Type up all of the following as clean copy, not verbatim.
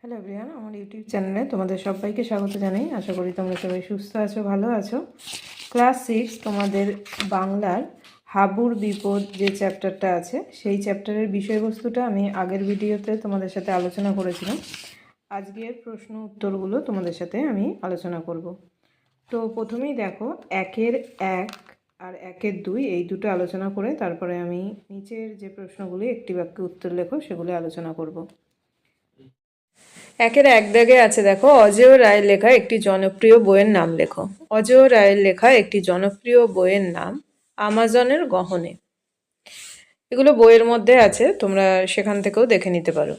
Hello everyone, আমার YouTube চ্যানেলে তোমাদের সবাইকে স্বাগত জানাই। আশা করি তোমরা সবাই সুস্থ আছো, ভালো আছো। ক্লাস 6 তোমাদের বাংলার হাবুর বিপদ যে চ্যাপ্টারটা আছে, সেই চ্যাপ্টারের বিষয়বস্তুটা আমি আগের ভিডিওতে তোমাদের সাথে আলোচনা করেছিলাম। আজকের প্রশ্ন উত্তরগুলো তোমাদের সাথে আমি আলোচনা করব। তো প্রথমেই দেখো, 1-এর 1 আর 1-এর 2 এই দুটো আলোচনা করে তারপরে আমি নিচের যে প্রশ্নগুলি একটি বাক্যে উত্তর লেখো সেগুলি আলোচনা করব। 1-এর 1 দাগে আছে, দেখো, অজেয় রায়ের লেখা একটি জনপ্রিয় বইয়ের নাম লেখো। অজেয় রায়ের লেখা একটি জনপ্রিয় বইয়ের নাম আমাজনের গহনে। এগুলো বইয়ের মধ্যে আছে, তোমরা সেখান থেকেও দেখে নিতে পারো।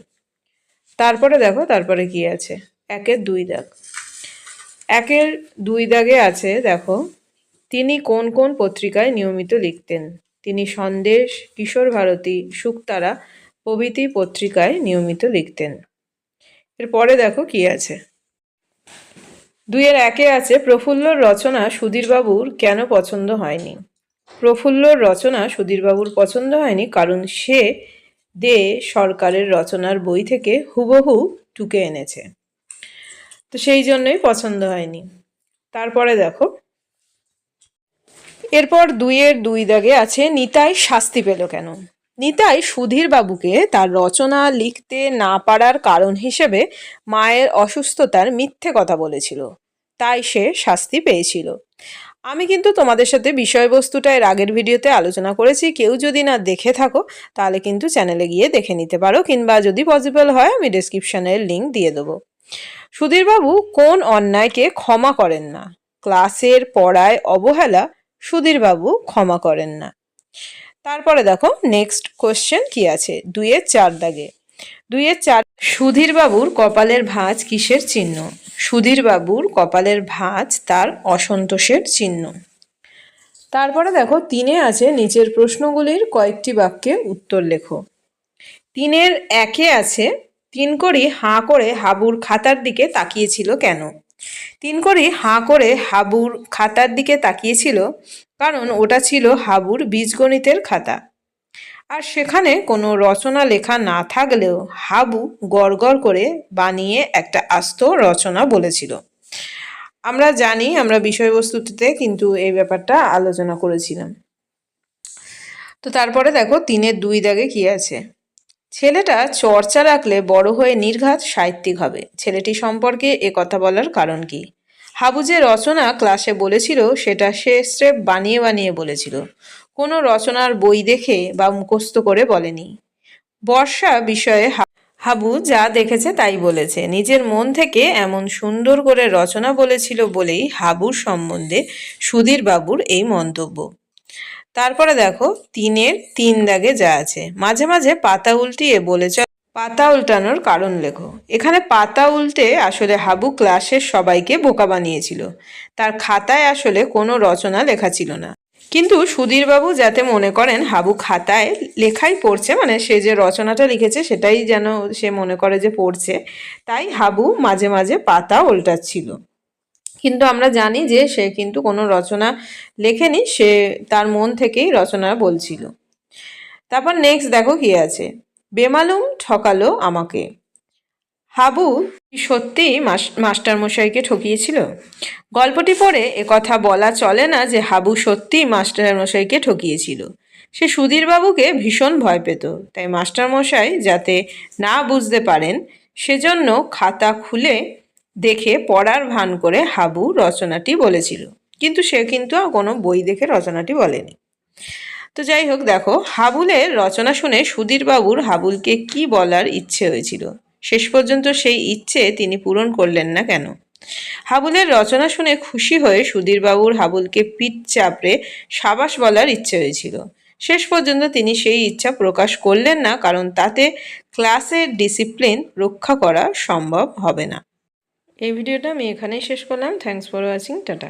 তারপরে দেখো, তারপরে কি আছে, 1-এর 2 দাগ। 1-এর 2 দাগে আছে, দেখো, তিনি কোন কোন পত্রিকায় নিয়মিত লিখতেন। তিনি সন্দেশ, কিশোর ভারতী, শুকতারা প্রভৃতি পত্রিকায় নিয়মিত লিখতেন। এরপরে দেখো কি আছে, 2-এর 1-এ আছে, প্রফুল্লর রচনা সুধীরবাবুর কেন পছন্দ হয়নি। প্রফুল্লর রচনা সুধীরবাবুর পছন্দ হয়নি কারণ সে দে সরকারের রচনার বই থেকে হুবহু টুকে এনেছে, তো সেই জন্যই পছন্দ হয়নি। তারপরে দেখো, এরপর 2-এর 2 দাগে আছে, নিতাই শাস্তি পেল কেন। নিতাই সুধীরবাবুকে তার রচনা লিখতে না পারার কারণ হিসেবে মায়ের অসুস্থতার মিথ্যে কথা বলেছিল, তাই সে শাস্তি পেয়েছিল। আমি কিন্তু তোমাদের সাথে বিষয়বস্তুটা এর আগের ভিডিওতে আলোচনা করেছি, কেউ যদি না দেখে থাকো তাহলে কিন্তু চ্যানেলে গিয়ে দেখে নিতে পারো, কিংবা যদি পসিবল হয় আমি ডেসক্রিপশনের লিঙ্ক দিয়ে দেবো। সুধীরবাবু কোন অন্যায়কে ক্ষমা করেন না। ক্লাসের পড়ায় অবহেলা সুধীরবাবু ক্ষমা করেন না। তারপরে দেখো নেক্সট কোশ্চেন কি আছে, 2-এর 4 দাগে। 2-এর 4, সুধীরবাবুর কপালের ভাঁজ কিসের চিহ্ন। সুধীরবাবুর কপালের ভাঁজ তার অসন্তোষের চিহ্ন। তারপরে দেখো 3-এ আছে, নিচের প্রশ্নগুলির কয়েকটি বাক্যে উত্তর লেখো। 3-এর 1-এ আছে, তিনকড়ি হাঁ করে হাবুর খাতার দিকে তাকিয়েছিল কেন। তিনকড়ি হাঁ করে হাবুর খাতার দিকে তাকিয়েছিল কারণ ওটা ছিল হাবুর বীজগণিতের খাতা, আর সেখানে কোনো রচনা লেখা না থাকলেও হাবু গড়গড় করে বানিয়ে একটা আস্ত রচনা বলেছিল। আমরা জানি, আমরা বিষয়বস্তুতে কিন্তু এই ব্যাপারটা আলোচনা করেছিলাম। তো তারপরে দেখো 3-এর 2 দাগে কি আছে, ছেলেটা চর্চা রাখলে বড় হয়ে নির্ঘাত সাহিত্যিক হবে। ছেলেটি সম্পর্কে এ কথা বলার কারণ কি। হাবু যে রচনা ক্লাসে বলেছিল সেটা সে স্রেফ বানিয়ে বানিয়ে বলেছিল, কোনো রচনার বই দেখে বা মুখস্থ করে বলেনি। বর্ষা বিষয়ে হাবু যা দেখেছে তাই বলেছে, নিজের মন থেকে এমন সুন্দর করে রচনা বলেছিল বলেই হাবুর সম্বন্ধে সুধীরবাবুর এই মন্তব্য। তারপরে দেখো 3-এর 3 দাগে যা আছে, মাঝে মাঝে পাতা উল্টিয়ে বলেছ, পাতা উল্টানোর কারণ লেখো। এখানে পাতা উল্টে আসলে হাবু ক্লাসের সবাইকে বোকা বানিয়েছিল, তার খাতায় আসলে কোনো রচনা লেখা ছিল না, কিন্তু সুধীরবাবু যাতে মনে করেন হাবু খাতায় লেখাই পড়ছে, মানে সে যে রচনাটা লিখেছে সেটাই যেন সে মনে করে যে পড়ছে, তাই হাবু মাঝে মাঝে পাতা উল্টাচ্ছিল। কিন্তু আমরা জানি যে সে কিন্তু কোনো রচনা লেখেনি, সে তার মন থেকেই রচনা বলছিল। তারপর নেক্সট দেখো কি আছে, বেমালুম ঠকালো আমাকে। হাবু সত্যিই মাস্টারমশাইকে ঠকিয়েছিল। গল্পটি পড়ে একথা বলা চলে না যে হাবু সত্যিই মাস্টারমশাইকে ঠকিয়েছিল। সে সুধীরবাবুকে ভীষণ ভয় পেত, তাই মাস্টারমশাই যাতে না বুঝতে পারেন সেজন্য খাতা খুলে দেখে পড়ার ভান করে হাবু রচনাটি বলেছিল, কিন্তু সে কিন্তু কোনো বই দেখে রচনাটি বলেনি। তো যাই হোক, দেখো হাবুলের রচনা শুনে সুধীরবাবুর হাবুলকে কি বলার ইচ্ছে হয়েছিল, শেষ পর্যন্ত সেই ইচ্ছে তিনি পূরণ করলেন না কেন। হাবুলের রচনা শুনে খুশি হয়ে সুধীরবাবুর হাবুলকে পিঠ চাপড়ে সাবাস বলার ইচ্ছে হয়েছিল, শেষ পর্যন্ত তিনি সেই ইচ্ছা প্রকাশ করলেন না, কারণ তাতে ক্লাসের ডিসিপ্লিন রক্ষা করা সম্ভব হবে না। এই ভিডিওটা আমি এখানেই শেষ করলাম। Thanks for watching, tata.